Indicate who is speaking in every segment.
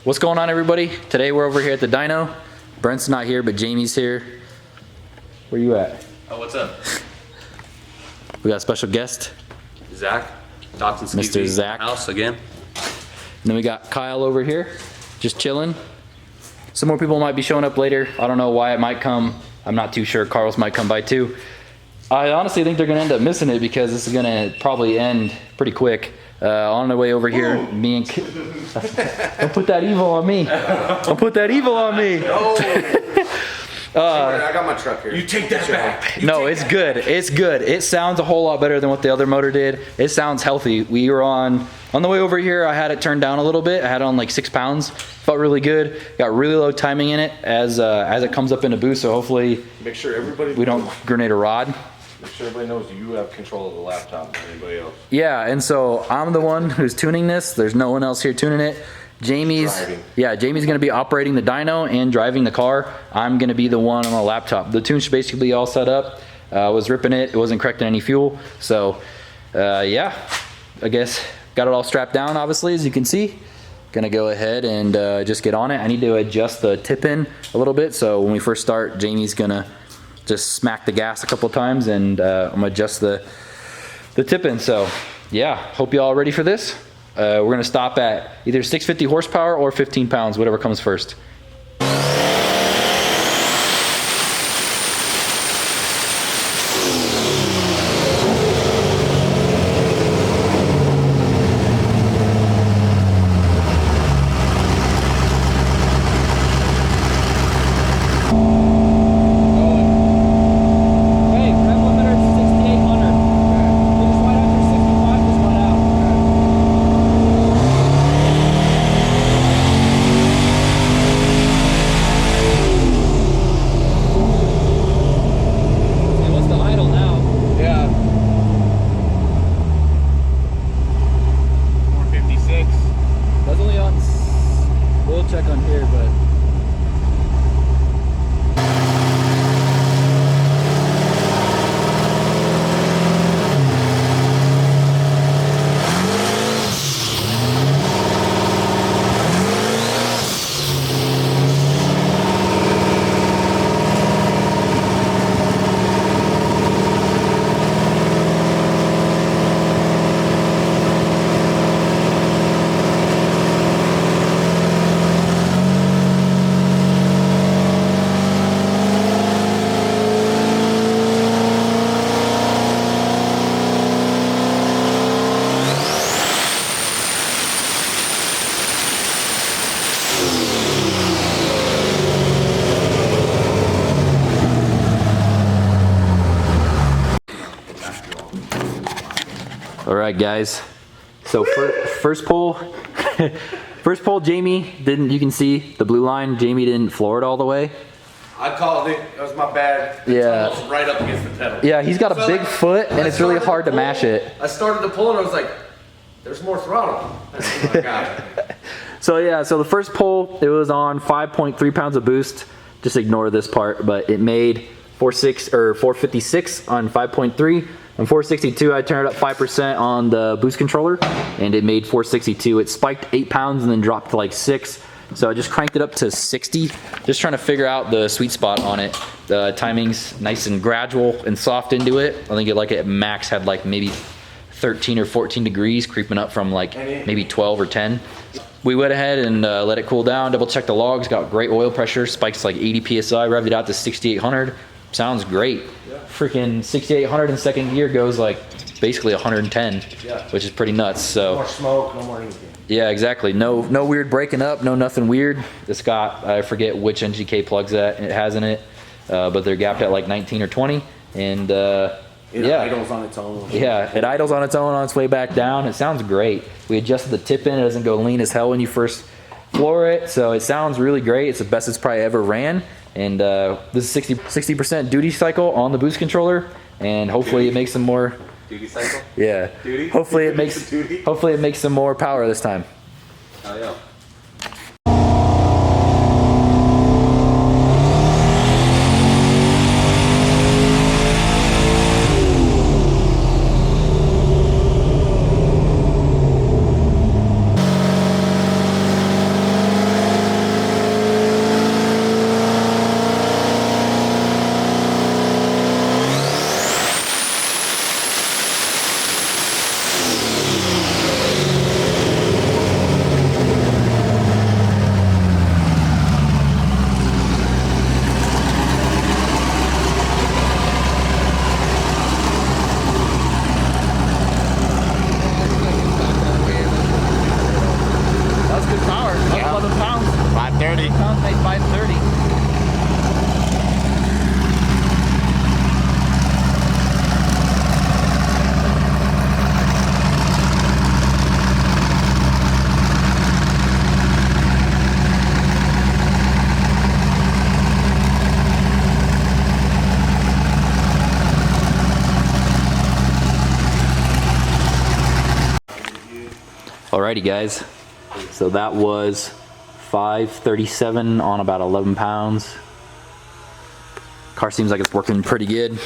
Speaker 1: What's going on, everybody? Today we're over here at the dyno. Brent's not here, but Jamie's here. Where you at?
Speaker 2: Oh, what's up?
Speaker 1: We got a special guest.
Speaker 2: Zach.
Speaker 1: Mr. Zach.
Speaker 2: House again.
Speaker 1: And then we got Kyle over here, just chilling. Some more people might be showing up later. I don't know why it might come. I'm not too sure. Carlos might come by too. I honestly think they're gonna end up missing it because this is gonna probably end pretty quick. On the way over here, me and don't put that evil on me. Don't put that evil on me.
Speaker 3: No. I got my truck here.
Speaker 2: You take that back.
Speaker 1: No, it's good. It's good. It sounds a whole lot better than what the other motor did. It sounds healthy. We were on the way over here. I had it turned down a little bit. I had it on like 6 pounds. Felt really good. Got really low timing in it as it comes up into boost. So hopefully,
Speaker 3: make sure everybody
Speaker 1: we don't grenade a rod.
Speaker 3: Make sure everybody knows you have control of the laptop, not anybody else.
Speaker 1: Yeah, and so I'm the one who's tuning this. There's no one else here tuning it. Jamie's gonna be operating the dyno and driving the car. I'm gonna be the one on the laptop. The tune should basically be all set up. I was ripping it. It wasn't correcting any fuel. So yeah, I guess got it all strapped down, obviously, as you can see. Gonna go ahead and just get on it. I need to adjust the tip in a little bit. So when we first start, Jamie's gonna just smack the gas a couple times and I'm gonna adjust the tip in. So yeah, hope you all ready for this. We're gonna stop at either 650 horsepower or 15 pounds, whatever comes first. Check on here, but all right, guys. So first pull, Jamie didn't. You can see the blue line. Jamie didn't floor it all the way.
Speaker 3: I called it. That was my bad.
Speaker 1: Yeah.
Speaker 3: It's right up against the pedal.
Speaker 1: Yeah, he's got a big foot, and it's really hard to mash it.
Speaker 3: I started to pull, and I was like, "There's more throttle." Oh my God.
Speaker 1: So yeah, so the first pull, it was on 5.3 pounds of boost. Just ignore this part, but it made 456 on 5.3. On 462, I turned it up 5% on the boost controller, and it made 462. It spiked 8 pounds and then dropped to like 6. So I just cranked it up to 60, just trying to figure out the sweet spot on it. The timing's nice and gradual and soft into it. I think it like at max had like maybe 13 or 14 degrees, creeping up from like maybe 12 or 10. We went ahead and let it cool down, double checked the logs, got great oil pressure, spikes like 80 PSI, revved it out to 6,800. Sounds great. Freaking 6,800 in second gear goes like basically 110, which is pretty nuts. So
Speaker 3: No more smoke, no more anything.
Speaker 1: yeah, exactly. No weird breaking up, no nothing weird. It's got, I forget which NGK plugs that it has in it, but they're gapped at like 19 or 20, and
Speaker 3: It idles on its own.
Speaker 1: yeah, it idles on its own on its way back down. It sounds great. We adjusted the tip in. It doesn't go lean as hell when you first floor it, so it sounds really great. It's the best it's probably ever ran. And this is 60% duty cycle on the boost controller, and hopefully it makes some more.
Speaker 3: Duty cycle?
Speaker 1: Yeah.
Speaker 3: Duty?
Speaker 1: Hopefully it makes some more power this time.
Speaker 3: Oh yeah.
Speaker 1: Alrighty guys, so that was 537 on about 11 pounds. Car seems like it's working pretty good.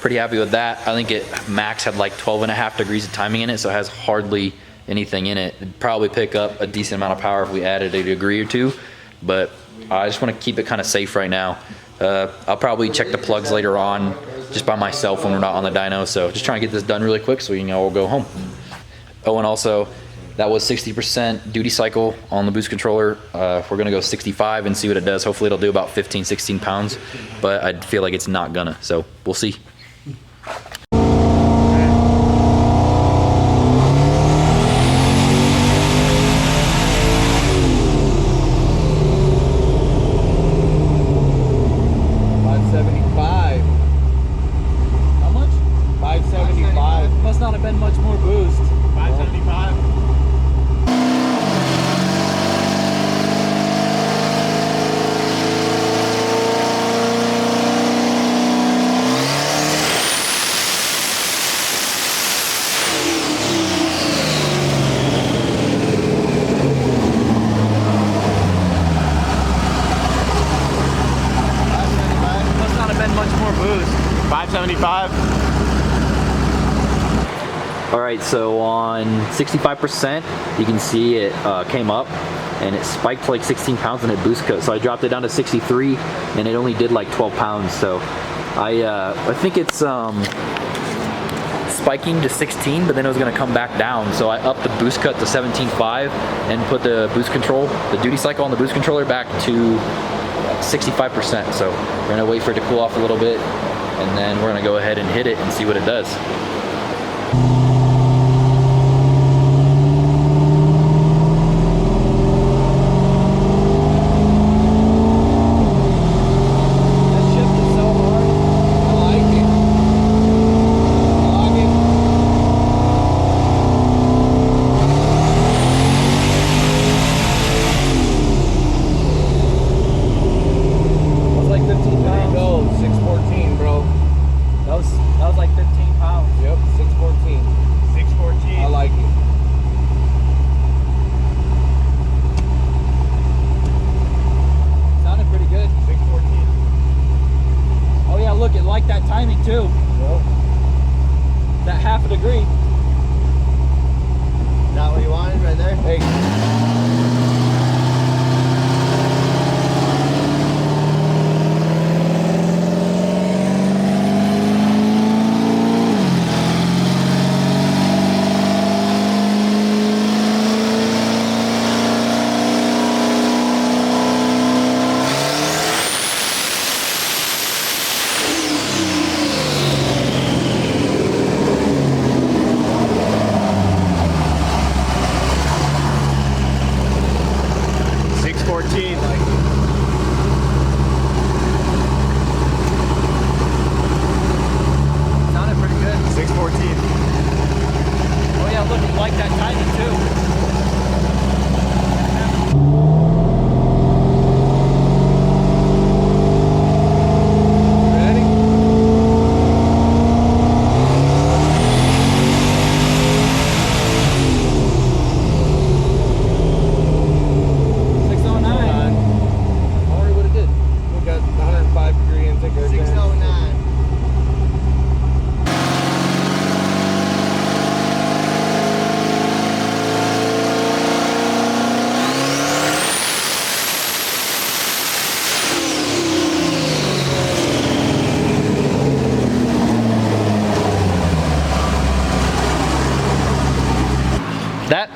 Speaker 1: Pretty happy with that. I think it max had like 12.5 degrees of timing in it, so it has hardly anything in it. It'd probably pick up a decent amount of power if we added a degree or two, but I just want to keep it kind of safe right now. I'll probably check the plugs later on just by myself when we're not on the dyno, so just trying to get this done really quick so we can all go home. Oh, and also, that was 60% duty cycle on the boost controller. We're gonna go 65 and see what it does. Hopefully it'll do about 15, 16 pounds, but I feel like it's not gonna, so we'll see. Alright, so on 65%, you can see it came up and it spiked to like 16 pounds and it boost cut. So I dropped it down to 63 and it only did like 12 pounds. So I think it's spiking to 16, but then it was going to come back down. So I upped the boost cut to 17.5 and put the boost control, the duty cycle on the boost controller back to 65%. So we're going to wait for it to cool off a little bit and then we're going to go ahead and hit it and see what it does.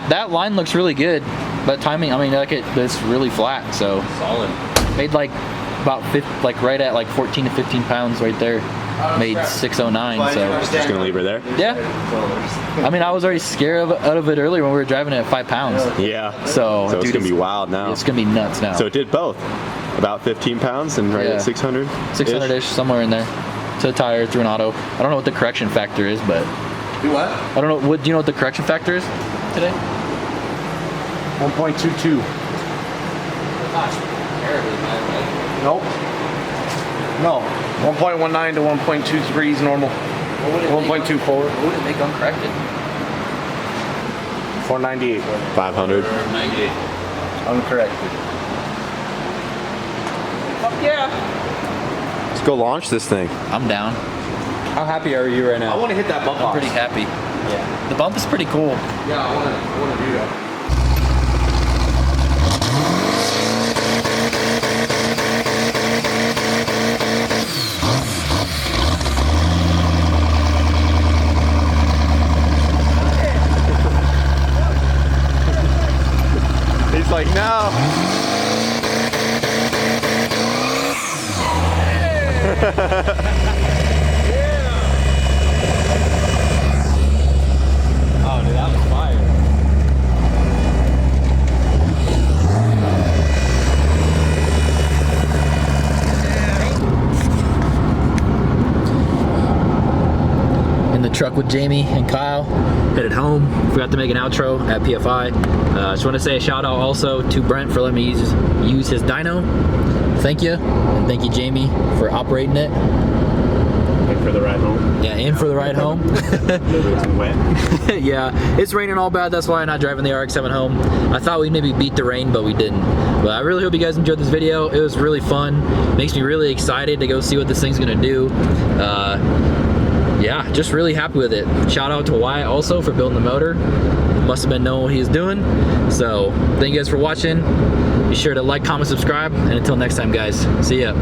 Speaker 1: That line looks really good, but timing, I mean, like it's really flat, so
Speaker 2: solid.
Speaker 1: Made like about right at like 14 to 15 pounds right there. Made 609, so
Speaker 4: just gonna leave her there.
Speaker 1: Yeah. I mean, I was already scared out of it earlier when we were driving it at 5 pounds.
Speaker 4: Yeah.
Speaker 1: So
Speaker 4: it's gonna be wild now.
Speaker 1: It's gonna be nuts now.
Speaker 4: So it did both, about 15 pounds and right at 600.
Speaker 1: 600-ish, somewhere in there. To the tire, through an auto. I don't know what the correction factor is, but.
Speaker 3: Do what?
Speaker 1: I don't know. Do you know what the correction factor is today?
Speaker 3: 1.22. Nope. No. 1.19 to 1.23 is normal. 1.24.
Speaker 1: What would it make uncorrected?
Speaker 3: 498.
Speaker 4: 500.
Speaker 2: 98.
Speaker 3: Uncorrected.
Speaker 1: Fuck yeah.
Speaker 4: Let's go launch this thing.
Speaker 1: I'm down. How happy are you right
Speaker 3: I
Speaker 1: now?
Speaker 3: want to hit that bump
Speaker 1: I'm
Speaker 3: box.
Speaker 1: pretty happy. Yeah. The bump is pretty cool.
Speaker 3: Yeah, I want to do that.
Speaker 4: He's like, no.
Speaker 1: Oh, dude, that was fire. In the truck with Jamie and Kyle, headed home. Forgot to make an outro at PFI. Just want to say a shout out also to Brent for letting me use his dyno. Thank you, and thank you, Jamie, for operating it.
Speaker 4: And for the ride home.
Speaker 1: Yeah, and for the ride home.
Speaker 4: It's wet.
Speaker 1: Yeah, it's raining all bad. That's why I'm not driving the RX-7 home. I thought we'd maybe beat the rain, but we didn't. But I really hope you guys enjoyed this video. It was really fun. Makes me really excited to go see what this thing's gonna do. Yeah, just really happy with it. Shout out to Wyatt also for building the motor. Must have been knowing what he was doing. So thank you guys for watching. Be sure to like, comment, subscribe, and until next time, guys. See ya.